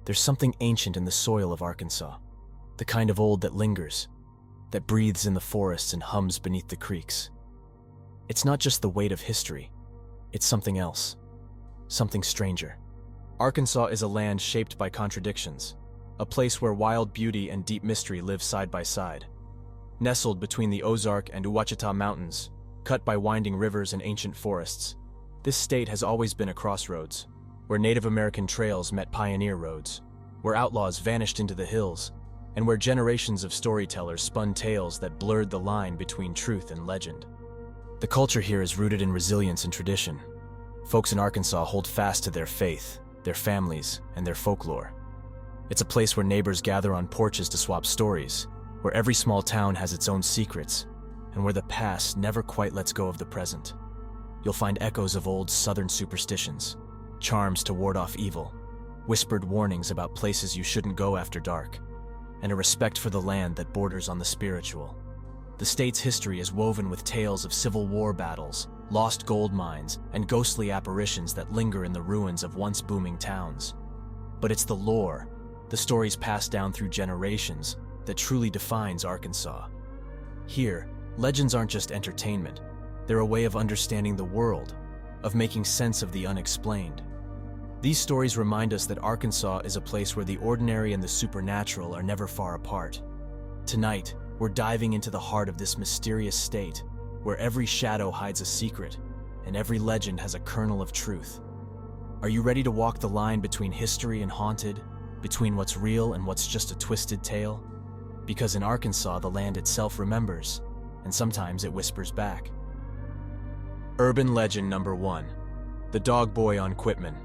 There's something ancient in the soil of Arkansas, the kind of old that lingers, that breathes in the forests and hums beneath the creeks. It's not just the weight of history, it's something else, something stranger. Arkansas is a land shaped by contradictions, a place where wild beauty and deep mystery live side by side. Nestled between the Ozark and Ouachita Mountains, cut by winding rivers and ancient forests, this state has always been a crossroads, where Native American trails met pioneer roads, where outlaws vanished into the hills, and where generations of storytellers spun tales that blurred the line between truth and legend. The culture here is rooted in resilience and tradition. Folks in Arkansas hold fast to their faith, their families, and their folklore. It's a place where neighbors gather on porches to swap stories, where every small town has its own secrets, and where the past never quite lets go of the present. You'll find echoes of old Southern superstitions, charms to ward off evil, whispered warnings about places you shouldn't go after dark, and a respect for the land that borders on the spiritual. The state's history is woven with tales of Civil War battles, lost gold mines, and ghostly apparitions that linger in the ruins of once booming towns. But it's the lore, the stories passed down through generations, that truly defines Arkansas. Here, legends aren't just entertainment. They're a way of understanding the world, of making sense of the unexplained. These stories remind us that Arkansas is a place where the ordinary and the supernatural are never far apart. Tonight, we're diving into the heart of this mysterious state, where every shadow hides a secret, and every legend has a kernel of truth. Are you ready to walk the line between history and haunted, between what's real and what's just a twisted tale? Because in Arkansas, the land itself remembers, and sometimes it whispers back. Urban legend number 1. The Dog Boy on Quipman.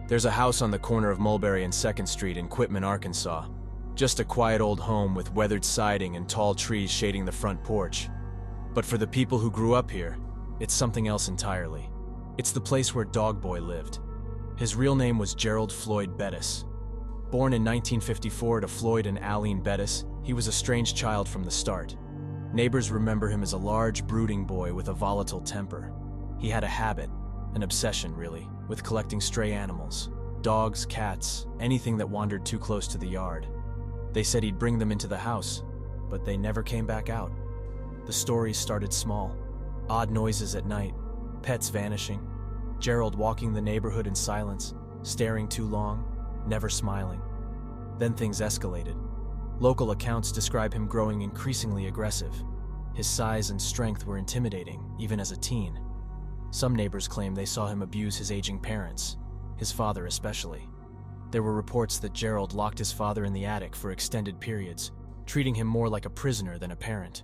There's a house on the corner of Mulberry and 2nd Street in Quipman, Arkansas. Just a quiet old home with weathered siding and tall trees shading the front porch. But for the people who grew up here, it's something else entirely. It's the place where Dog Boy lived. His real name was Gerald Floyd Bettis. Born in 1954 to Floyd and Aline Bettis, he was a strange child from the start. Neighbors remember him as a large, brooding boy with a volatile temper. He had a habit, an obsession really, with collecting stray animals. Dogs, cats, anything that wandered too close to the yard. They said he'd bring them into the house, but they never came back out. The stories started small. Odd noises at night, pets vanishing, Gerald walking the neighborhood in silence, staring too long, never smiling. Then things escalated. Local accounts describe him growing increasingly aggressive. His size and strength were intimidating, even as a teen. Some neighbors claim they saw him abuse his aging parents, his father especially. There were reports that Gerald locked his father in the attic for extended periods, treating him more like a prisoner than a parent.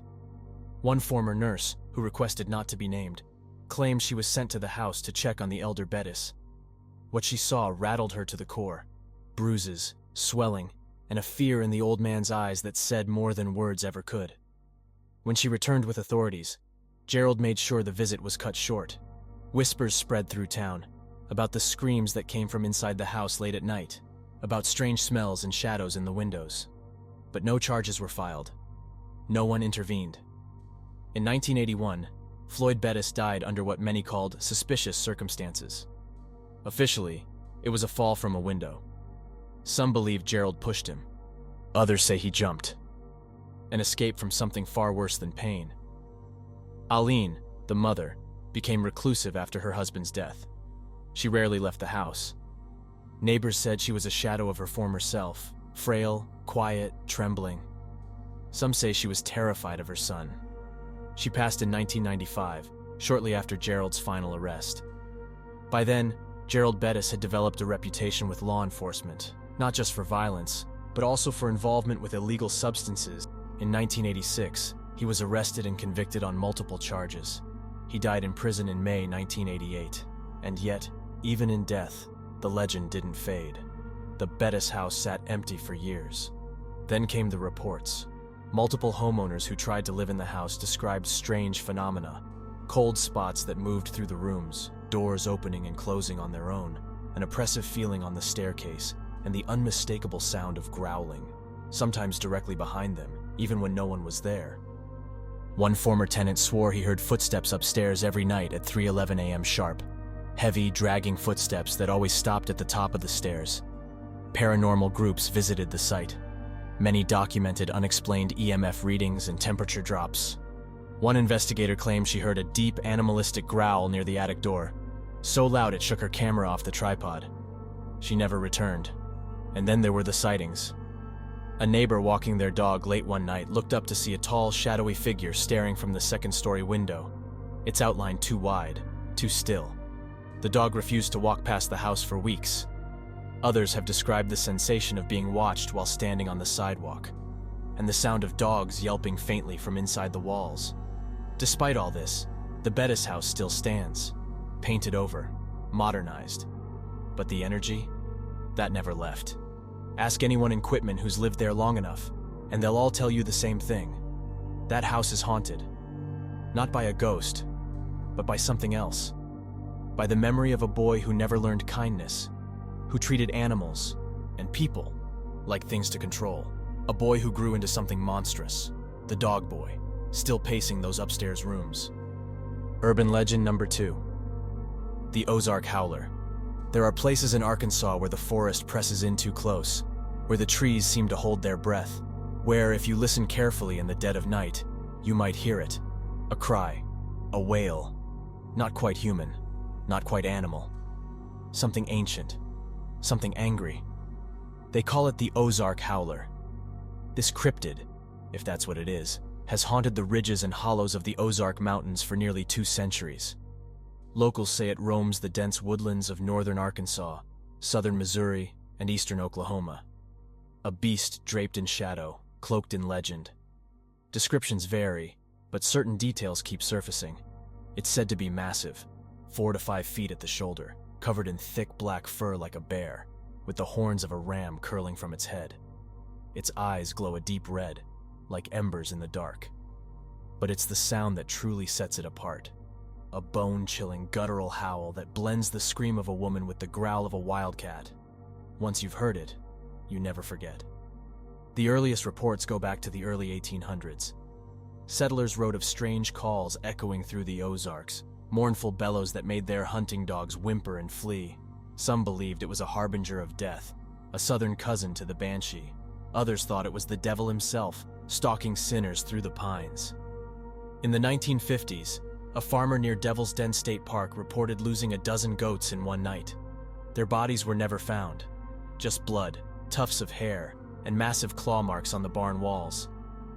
One former nurse, who requested not to be named, claimed she was sent to the house to check on the elder Bettis. What she saw rattled her to the core. Bruises, swelling, and a fear in the old man's eyes that said more than words ever could. When she returned with authorities, Gerald made sure the visit was cut short. Whispers spread through town, about the screams that came from inside the house late at night, about strange smells and shadows in the windows. But no charges were filed. No one intervened. In 1981, Floyd Bettis died under what many called suspicious circumstances. Officially, it was a fall from a window. Some believe Gerald pushed him. Others say he jumped. An escape from something far worse than pain. Aline, the mother, became reclusive after her husband's death. She rarely left the house. Neighbors said she was a shadow of her former self, frail, quiet, trembling. Some say she was terrified of her son. She passed in 1995, shortly after Gerald's final arrest. By then, Gerald Bettis had developed a reputation with law enforcement, not just for violence, but also for involvement with illegal substances. In 1986, he was arrested and convicted on multiple charges. He died in prison in May 1988. And yet, even in death, the legend didn't fade. The Bettis house sat empty for years. Then came the reports. Multiple homeowners who tried to live in the house described strange phenomena. Cold spots that moved through the rooms, doors opening and closing on their own, an oppressive feeling on the staircase, and the unmistakable sound of growling, sometimes directly behind them, even when no one was there. One former tenant swore he heard footsteps upstairs every night at 3:11 a.m. sharp. Heavy, dragging footsteps that always stopped at the top of the stairs. Paranormal groups visited the site. Many documented unexplained EMF readings and temperature drops. One investigator claimed she heard a deep animalistic growl near the attic door, so loud it shook her camera off the tripod. She never returned. And then there were the sightings. A neighbor walking their dog late one night looked up to see a tall, shadowy figure staring from the second-story window, its outline too wide, too still. The dog refused to walk past the house for weeks. Others have described the sensation of being watched while standing on the sidewalk, and the sound of dogs yelping faintly from inside the walls. Despite all this, the Bettis house still stands, painted over, modernized. But the energy? That never left. Ask anyone in Quipman who's lived there long enough, and they'll all tell you the same thing. That house is haunted. Not by a ghost, but by something else. By the memory of a boy who never learned kindness, who treated animals and people like things to control. A boy who grew into something monstrous, the dog boy, still pacing those upstairs rooms. Urban legend number 2. The Ozark Howler. There are places in Arkansas where the forest presses in too close, where the trees seem to hold their breath, where, if you listen carefully in the dead of night, you might hear it. A cry, a wail, not quite human, not quite animal. Something ancient, something angry. They call it the Ozark Howler. This cryptid, if that's what it is, has haunted the ridges and hollows of the Ozark Mountains for nearly 2 centuries. Locals say it roams the dense woodlands of northern Arkansas, southern Missouri, and eastern Oklahoma. A beast draped in shadow, cloaked in legend. Descriptions vary, but certain details keep surfacing. It's said to be massive, 4 to 5 feet at the shoulder, covered in thick black fur like a bear, with the horns of a ram curling from its head. Its eyes glow a deep red, like embers in the dark. But it's the sound that truly sets it apart. A bone-chilling, guttural howl that blends the scream of a woman with the growl of a wildcat. Once you've heard it, you never forget. The earliest reports go back to the early 1800s. Settlers wrote of strange calls echoing through the Ozarks, mournful bellows that made their hunting dogs whimper and flee. Some believed it was a harbinger of death, a southern cousin to the banshee. Others thought it was the devil himself, stalking sinners through the pines. In the 1950s, a farmer near Devil's Den State Park reported losing a dozen goats in one night. Their bodies were never found, just blood, tufts of hair, and massive claw marks on the barn walls.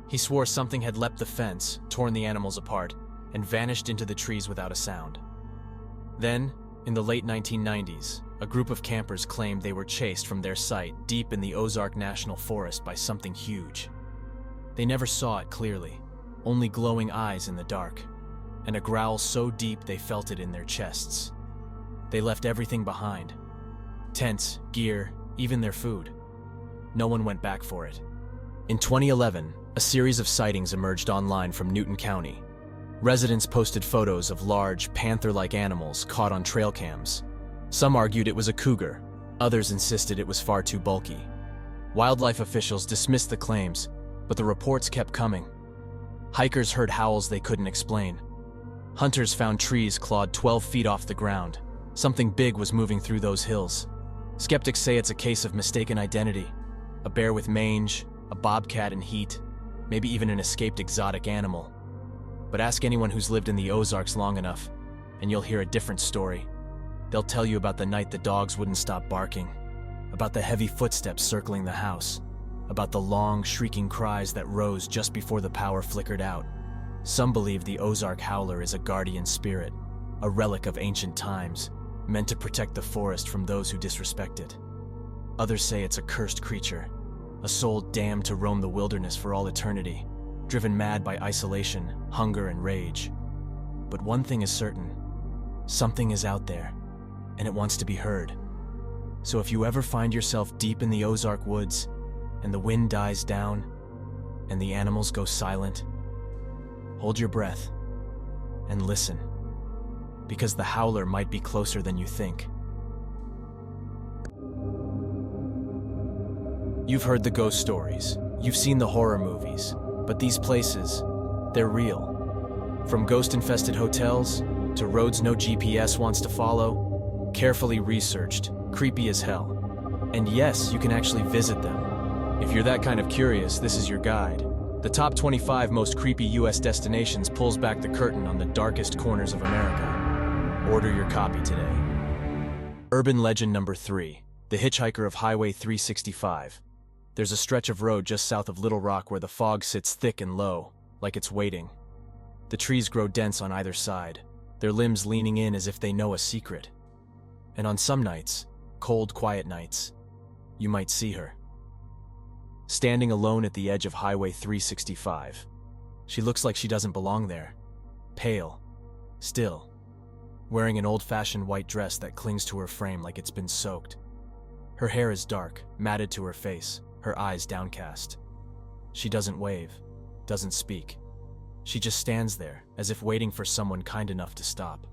He swore something had leapt the fence, torn the animals apart, and vanished into the trees without a sound. Then, in the late 1990s, a group of campers claimed they were chased from their site deep in the Ozark National Forest by something huge. They never saw it clearly, only glowing eyes in the dark, and a growl so deep they felt it in their chests. They left everything behind. Tents, gear, even their food. No one went back for it. In 2011, a series of sightings emerged online from Newton County. Residents posted photos of large, panther-like animals caught on trail cams. Some argued it was a cougar. Others insisted it was far too bulky. Wildlife officials dismissed the claims, but the reports kept coming. Hikers heard howls they couldn't explain. Hunters found trees clawed 12 feet off the ground. Something big was moving through those hills. Skeptics say it's a case of mistaken identity. A bear with mange, a bobcat in heat, maybe even an escaped exotic animal. But ask anyone who's lived in the Ozarks long enough, and you'll hear a different story. They'll tell you about the night the dogs wouldn't stop barking, about the heavy footsteps circling the house, about the long, shrieking cries that rose just before the power flickered out. Some believe the Ozark Howler is a guardian spirit, a relic of ancient times, meant to protect the forest from those who disrespect it. Others say it's a cursed creature, a soul damned to roam the wilderness for all eternity, driven mad by isolation, hunger, and rage. But one thing is certain: something is out there, and it wants to be heard. So if you ever find yourself deep in the Ozark woods, and the wind dies down, and the animals go silent, hold your breath and listen, because the Howler might be closer than you think. You've heard the ghost stories, you've seen the horror movies, but these places, they're real. From ghost-infested hotels to roads no GPS wants to follow, carefully researched, creepy as hell. And yes, you can actually visit them. If you're that kind of curious, this is your guide. The top 25 most creepy US destinations pulls back the curtain on the darkest corners of America. Order your copy today. Urban legend number 3, the Hitchhiker of Highway 365. There's a stretch of road just south of Little Rock where the fog sits thick and low, like it's waiting. The trees grow dense on either side, their limbs leaning in as if they know a secret. And on some nights, cold, quiet nights, you might see her. Standing alone at the edge of Highway 365. She looks like she doesn't belong there. Pale, still, wearing an old-fashioned white dress that clings to her frame like it's been soaked. Her hair is dark, matted to her face, her eyes downcast. She doesn't wave, doesn't speak. She just stands there, as if waiting for someone kind enough to stop.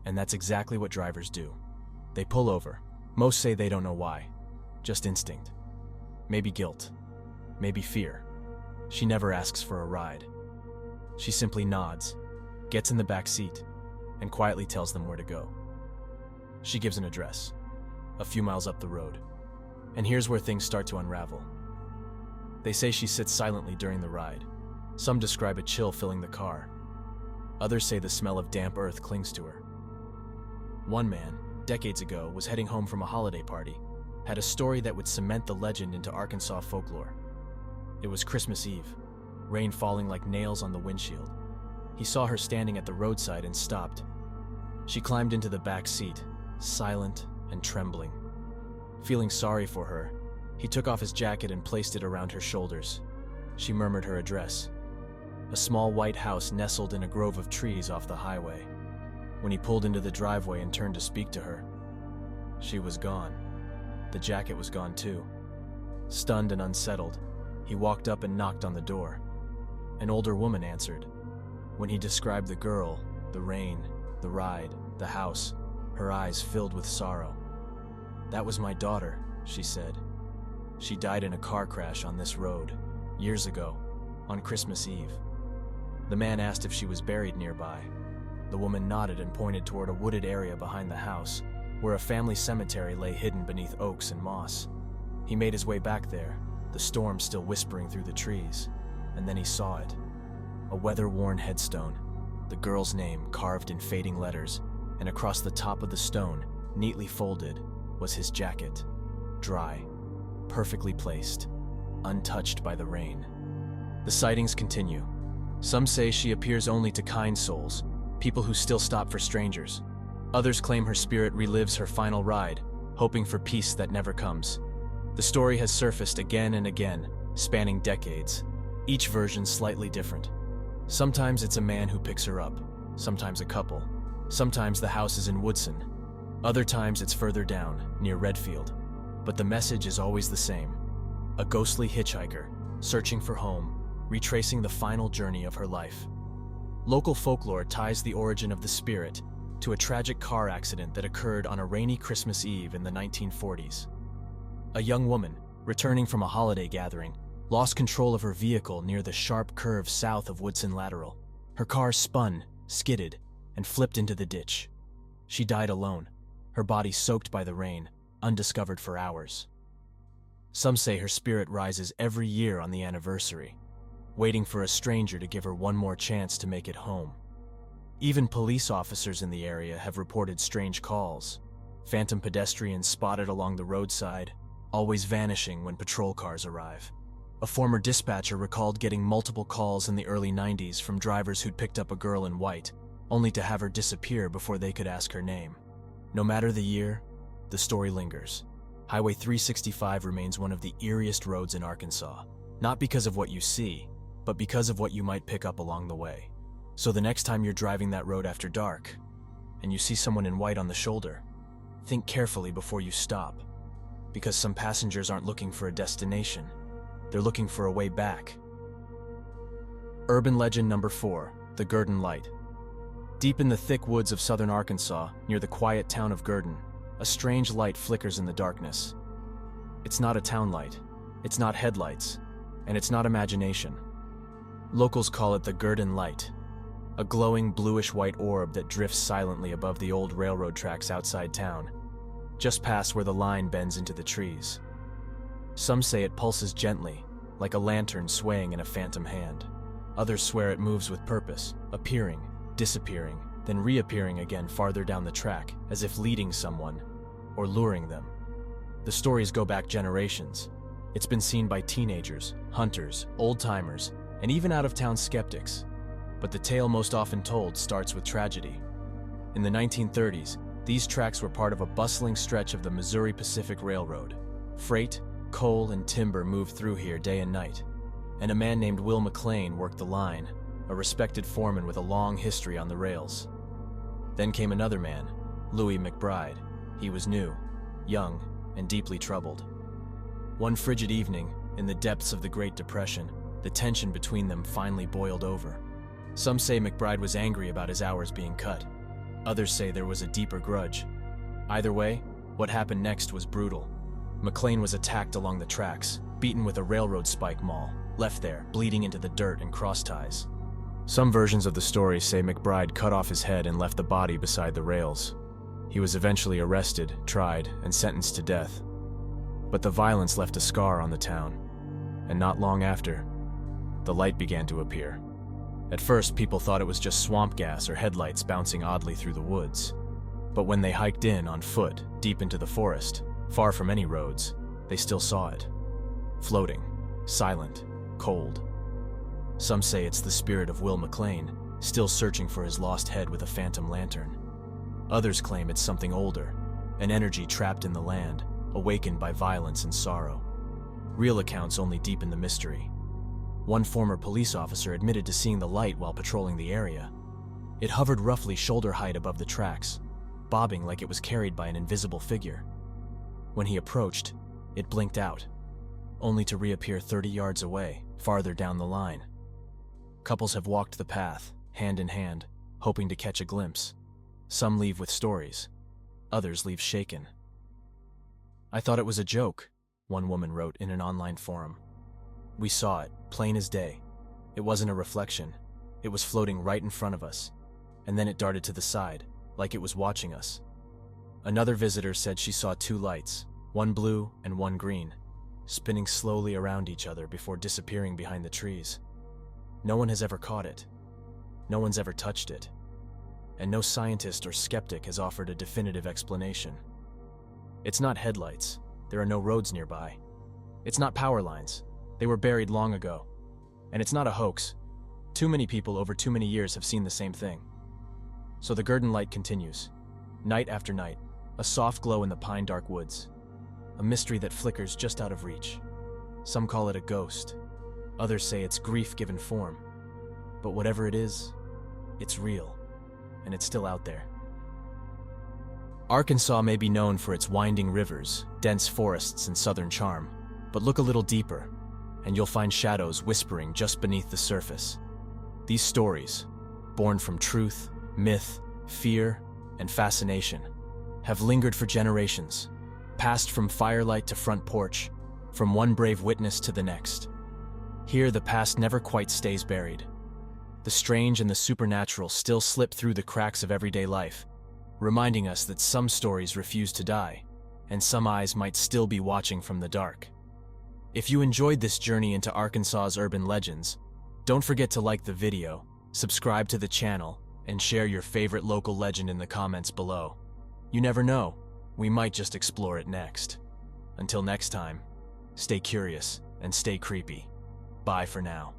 And that's exactly what drivers do. They pull over. Most say they don't know why. Just instinct. Maybe guilt. Maybe fear. She never asks for a ride. She simply nods, gets in the back seat, and quietly tells them where to go. She gives an address, a few miles up the road. And here's where things start to unravel. They say she sits silently during the ride. Some describe a chill filling the car. Others say the smell of damp earth clings to her. One man, decades ago, was heading home from a holiday party, had a story that would cement the legend into Arkansas folklore. It was Christmas Eve, rain falling like nails on the windshield. He saw her standing at the roadside and stopped. She climbed into the back seat, silent and trembling. Feeling sorry for her, he took off his jacket and placed it around her shoulders. She murmured her address. A small white house nestled in a grove of trees off the highway. When he pulled into the driveway and turned to speak to her, she was gone. The jacket was gone too. Stunned and unsettled, he walked up and knocked on the door. An older woman answered. When he described the girl, the rain, the ride, the house, her eyes filled with sorrow. "That was my daughter," she said. "She died in a car crash on this road, years ago, on Christmas Eve." The man asked if she was buried nearby. The woman nodded and pointed toward a wooded area behind the house, where a family cemetery lay hidden beneath oaks and moss. He made his way back there, the storm still whispering through the trees, and then he saw it. A weather-worn headstone, the girl's name carved in fading letters, and across the top of the stone, neatly folded, was his jacket, dry, perfectly placed, untouched by the rain. The sightings continue. Some say she appears only to kind souls, people who still stop for strangers. Others claim her spirit relives her final ride, hoping for peace that never comes. The story has surfaced again and again, spanning decades, each version slightly different. Sometimes it's a man who picks her up, sometimes a couple, sometimes the house is in Woodson, other times it's further down, near Redfield. But the message is always the same: a ghostly hitchhiker, searching for home, retracing the final journey of her life. Local folklore ties the origin of the spirit to a tragic car accident that occurred on a rainy Christmas Eve in the 1940s. A young woman, returning from a holiday gathering, lost control of her vehicle near the sharp curve south of Woodson Lateral. Her car spun, skidded, and flipped into the ditch. She died alone, her body soaked by the rain, undiscovered for hours. Some say her spirit rises every year on the anniversary, waiting for a stranger to give her one more chance to make it home. Even police officers in the area have reported strange calls. Phantom pedestrians spotted along the roadside, always vanishing when patrol cars arrive. A former dispatcher recalled getting multiple calls in the early 90s from drivers who'd picked up a girl in white, only to have her disappear before they could ask her name. No matter the year, the story lingers. Highway 365 remains one of the eeriest roads in Arkansas, not because of what you see, but because of what you might pick up along the way. So the next time you're driving that road after dark, and you see someone in white on the shoulder, think carefully before you stop, because some passengers aren't looking for a destination, they're looking for a way back. Urban legend number 4, the Girden Light. Deep in the thick woods of southern Arkansas, near the quiet town of Girden, a strange light flickers in the darkness. It's not a town light, it's not headlights, and it's not imagination. Locals call it the Girden Light, a glowing bluish-white orb that drifts silently above the old railroad tracks outside town. just past where the line bends into the trees. Some say it pulses gently, like a lantern swaying in a phantom hand. Others swear it moves with purpose, appearing, disappearing, then reappearing again farther down the track, as if leading someone, or luring them. The stories go back generations. It's been seen by teenagers, hunters, old-timers, and even out-of-town skeptics. But the tale most often told starts with tragedy. In the 1930s, these tracks were part of a bustling stretch of the Missouri Pacific Railroad. Freight, coal, and timber moved through here day and night, and a man named Will McLean worked the line, a respected foreman with a long history on the rails. Then came another man, Louis McBride. He was new, young, and deeply troubled. One frigid evening, in the depths of the Great Depression, the tension between them finally boiled over. Some say McBride was angry about his hours being cut. Others say there was a deeper grudge. Either way, what happened next was brutal. McLean was attacked along the tracks, beaten with a railroad spike maul, left there, bleeding into the dirt and cross ties. Some versions of the story say McBride cut off his head and left the body beside the rails. He was eventually arrested, tried, and sentenced to death. But the violence left a scar on the town, and not long after, the light began to appear. At first, people thought it was just swamp gas or headlights bouncing oddly through the woods. But when they hiked in on foot, deep into the forest, far from any roads, they still saw it. Floating, silent, cold. Some say it's the spirit of Will McLean, still searching for his lost head with a phantom lantern. Others claim it's something older, an energy trapped in the land, awakened by violence and sorrow. Real accounts only deepen the mystery. One former police officer admitted to seeing the light while patrolling the area. It hovered roughly shoulder height above the tracks, bobbing like it was carried by an invisible figure. When he approached, it blinked out, only to reappear 30 yards away, farther down the line. Couples have walked the path, hand in hand, hoping to catch a glimpse. Some leave with stories, others leave shaken. "I thought it was a joke," one woman wrote in an online forum. "We saw it, plain as day. It wasn't a reflection. It was floating right in front of us, and then it darted to the side, like it was watching us." Another visitor said she saw two lights, one blue and one green, spinning slowly around each other before disappearing behind the trees. No one has ever caught it. No one's ever touched it. And no scientist or skeptic has offered a definitive explanation. It's not headlights. There are no roads nearby. It's not power lines. They were buried long ago. And it's not a hoax. Too many people over too many years have seen the same thing. So the Girden Light continues. Night after night, a soft glow in the pine-dark woods. A mystery that flickers just out of reach. Some call it a ghost. Others say it's grief given form. But whatever it is, it's real. And it's still out there. Arkansas may be known for its winding rivers, dense forests, and southern charm. But look a little deeper, and you'll find shadows whispering just beneath the surface. These stories, born from truth, myth, fear, and fascination, have lingered for generations, passed from firelight to front porch, from one brave witness to the next. Here, the past never quite stays buried. The strange and the supernatural still slip through the cracks of everyday life, reminding us that some stories refuse to die, and some eyes might still be watching from the dark. If you enjoyed this journey into Arkansas's urban legends, don't forget to like the video, subscribe to the channel, and share your favorite local legend in the comments below. You never know, we might just explore it next. Until next time, stay curious and stay creepy. Bye for now.